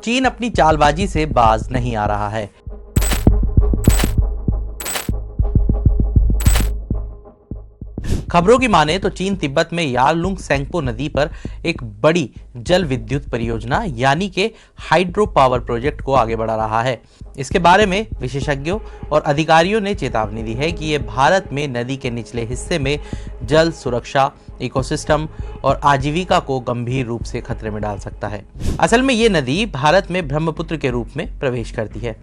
चीन अपनी चालबाजी से बाज नहीं आ रहा है। खबरों की माने तो चीन तिब्बत में यारलुंग सेंगपो नदी पर एक बड़ी जल विद्युत परियोजना यानी कि हाइड्रो पावर प्रोजेक्ट को आगे बढ़ा रहा है। इसके बारे में विशेषज्ञों और अधिकारियों ने चेतावनी दी है कि यह भारत में नदी के निचले हिस्से में जल सुरक्षा, इकोसिस्टम और आजीविका को गंभीर रूप से खतरे में डाल सकता है। असल में ये नदी भारत में ब्रह्मपुत्र के रूप में प्रवेश करती है,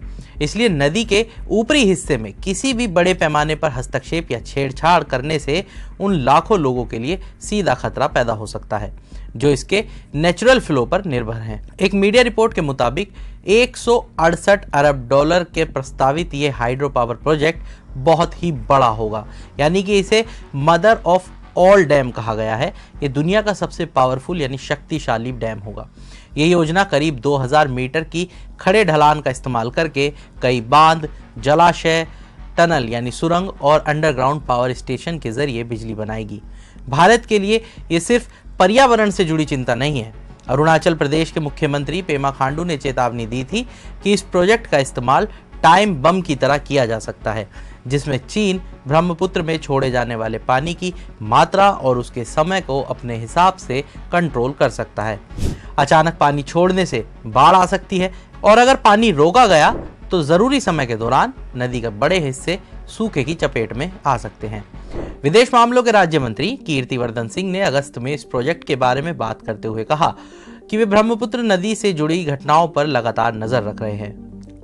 इसलिए नदी के ऊपरी हिस्से में किसी भी बड़े पैमाने पर हस्तक्षेप या छेड़छाड़ करने से उन लाखों लोगों के लिए सीधा खतरा पैदा हो सकता है जो इसके नेचुरल फ्लो पर निर्भर हैं। एक मीडिया रिपोर्ट के मुताबिक 168 अरब डॉलर के प्रस्तावित ये हाइड्रो पावर प्रोजेक्ट बहुत ही बड़ा होगा, यानी कि इसे मदर ऑफ ऑल डैम कहा गया है। ये दुनिया का सबसे पावरफुल यानी शक्तिशाली डैम होगा। ये योजना करीब 2000 मीटर की खड़े ढलान का इस्तेमाल करके कई बांध, जलाशय, टनल यानी सुरंग और अंडरग्राउंड पावर स्टेशन के जरिए बिजली बनाएगी। भारत के लिए ये सिर्फ पर्यावरण से जुड़ी चिंता नहीं है। अरुणाचल प्रदेश के मुख्यमंत्री पेमा खांडू ने चेतावनी दी थी कि इस प्रोजेक्ट का इस्तेमाल टाइम बम की तरह किया जा सकता है, जिसमें चीन ब्रह्मपुत्र में छोड़े जाने वाले पानी की मात्रा और उसके समय को अपने हिसाब से कंट्रोल कर सकता है। अचानक पानी छोड़ने से बाढ़ आ सकती है और अगर पानी रोका गया तो जरूरी समय के दौरान नदी के बड़े हिस्से सूखे की चपेट में आ सकते हैं। विदेश मामलों के राज्य मंत्री कीर्तिवर्धन सिंह ने अगस्त में इस प्रोजेक्ट के बारे में बात करते हुए कहा कि वे ब्रह्मपुत्र नदी से जुड़ी घटनाओं पर लगातार नजर रख रहे हैं।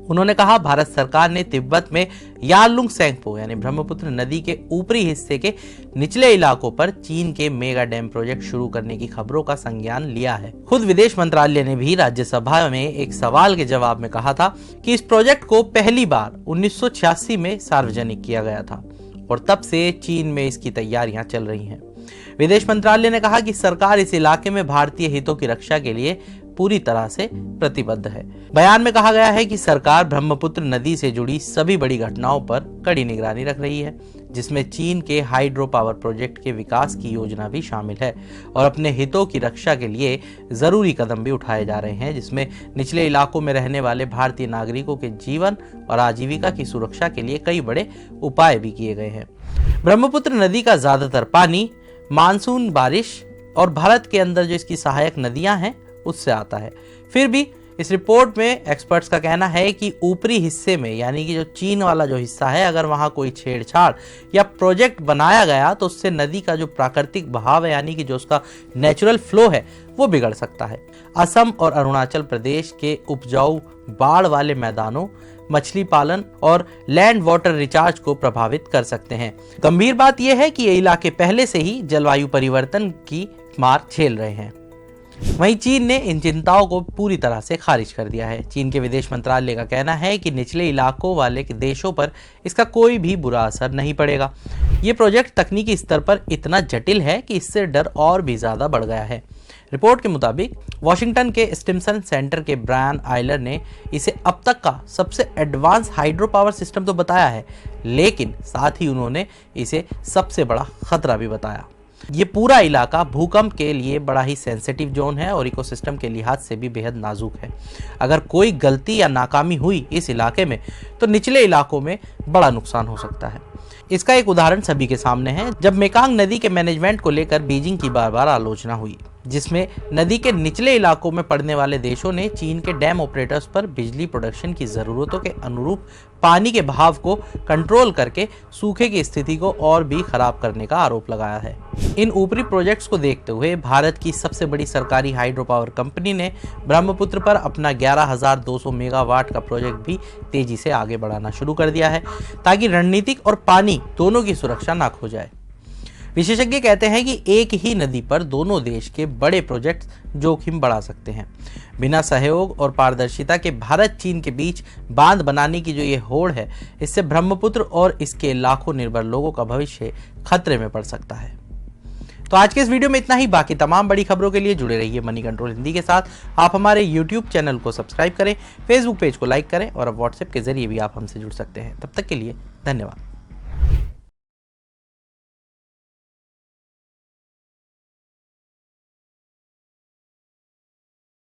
उन्होंने कहा, भारत सरकार ने तिब्बत में यारलुंग सेंगपो यानी ब्रह्मपुत्र नदी के ऊपरी हिस्से के निचले इलाकों पर चीन के मेगा डैम प्रोजेक्ट शुरू करने की खबरों का संज्ञान लिया है। खुद विदेश मंत्रालय ने भी राज्यसभा में एक सवाल के जवाब में कहा था कि इस प्रोजेक्ट को पहली बार 1986 में सार्वजनिक किया गया था और तब से चीन में इसकी तैयारियां चल रही हैं। विदेश मंत्रालय ने कहा कि सरकार इस इलाके में भारतीय हितों की रक्षा के लिए पूरी तरह से प्रतिबद्ध है। बयान में कहा गया है कि सरकार ब्रह्मपुत्र नदी से जुड़ी सभी बड़ी घटनाओं पर कड़ी निगरानी रख रही है, जिसमें चीन के हाइड्रो पावर प्रोजेक्ट के विकास की योजना भी शामिल है और अपने हितों की रक्षा के लिए जरूरी कदम भी उठाए जा रहे हैं, जिसमें निचले इलाकों में रहने वाले भारतीय नागरिकों के जीवन और आजीविका की सुरक्षा के लिए कई बड़े उपाय भी किए गए हैं। ब्रह्मपुत्र नदी का ज्यादातर पानी मानसून बारिश और भारत के अंदर जो इसकी सहायक नदियां हैं उससे आता है। फिर भी इस रिपोर्ट में एक्सपर्ट्स का कहना है कि ऊपरी हिस्से में यानी कि जो चीन वाला जो हिस्सा है, अगर वहां कोई छेड़छाड़ या प्रोजेक्ट बनाया गया तो उससे नदी का जो प्राकृतिक बहाव है यानी कि जो उसका नेचुरल फ्लो है वो बिगड़ सकता है। असम और अरुणाचल प्रदेश के उपजाऊ बाढ़ वाले मैदानों, मछली पालन और लैंड वाटर रिचार्ज को प्रभावित कर सकते हैं। गंभीर बात यह है कि ये इलाके पहले से ही जलवायु परिवर्तन की मार झेल रहे हैं। वहीं चीन ने इन चिंताओं को पूरी तरह से खारिज कर दिया है। चीन के विदेश मंत्रालय का कहना है कि निचले इलाकों वाले देशों पर इसका कोई भी बुरा असर नहीं पड़ेगा। ये प्रोजेक्ट तकनीकी स्तर पर इतना जटिल है कि इससे डर और भी ज्यादा बढ़ गया है। रिपोर्ट के मुताबिक वॉशिंगटन के स्टिम्सन सेंटर के ब्रायन आइलर ने इसे अब तक का सबसे एडवांस हाइड्रो पावर सिस्टम तो बताया है, लेकिन साथ ही उन्होंने इसे सबसे बड़ा खतरा भी बताया। ये पूरा इलाका भूकंप के लिए बड़ा ही सेंसिटिव जोन है और इकोसिस्टम के लिहाज से भी बेहद नाजुक है। अगर कोई गलती या नाकामी हुई इस इलाके में तो निचले इलाकों में बड़ा नुकसान हो सकता है। इसका एक उदाहरण सभी के सामने है, जब मेकांग नदी के मैनेजमेंट को लेकर बीजिंग की बार बार आलोचना हुई, जिसमें नदी के निचले इलाकों में पड़ने वाले देशों ने चीन के डैम ऑपरेटर्स पर बिजली प्रोडक्शन की जरूरतों के अनुरूप पानी के बहाव को कंट्रोल करके सूखे की स्थिति को और भी खराब करने का आरोप लगाया है। इन ऊपरी प्रोजेक्ट्स को देखते हुए भारत की सबसे बड़ी सरकारी हाइड्रो पावर कंपनी ने ब्रह्मपुत्र पर अपना 11,200 मेगावाट का प्रोजेक्ट भी तेजी से आगे बढ़ाना शुरू कर दिया है, ताकि रणनीतिक और पानी दोनों की सुरक्षा ना खो जाए। विशेषज्ञ कहते हैं कि एक ही नदी पर दोनों देश के बड़े प्रोजेक्ट जोखिम बढ़ा सकते हैं। बिना सहयोग और पारदर्शिता के भारत चीन के बीच बांध बनाने की जो ये होड़ है, इससे ब्रह्मपुत्र और इसके लाखों निर्भर लोगों का भविष्य खतरे में पड़ सकता है। तो आज के इस वीडियो में इतना ही। बाकी तमाम बड़ी खबरों के लिए जुड़े रहिए मनी कंट्रोल हिंदी के साथ। आप हमारे YouTube चैनल को सब्सक्राइब करें, Facebook पेज को लाइक करें और अब WhatsApp के जरिए भी आप हमसे जुड़ सकते हैं। तब तक के लिए धन्यवाद।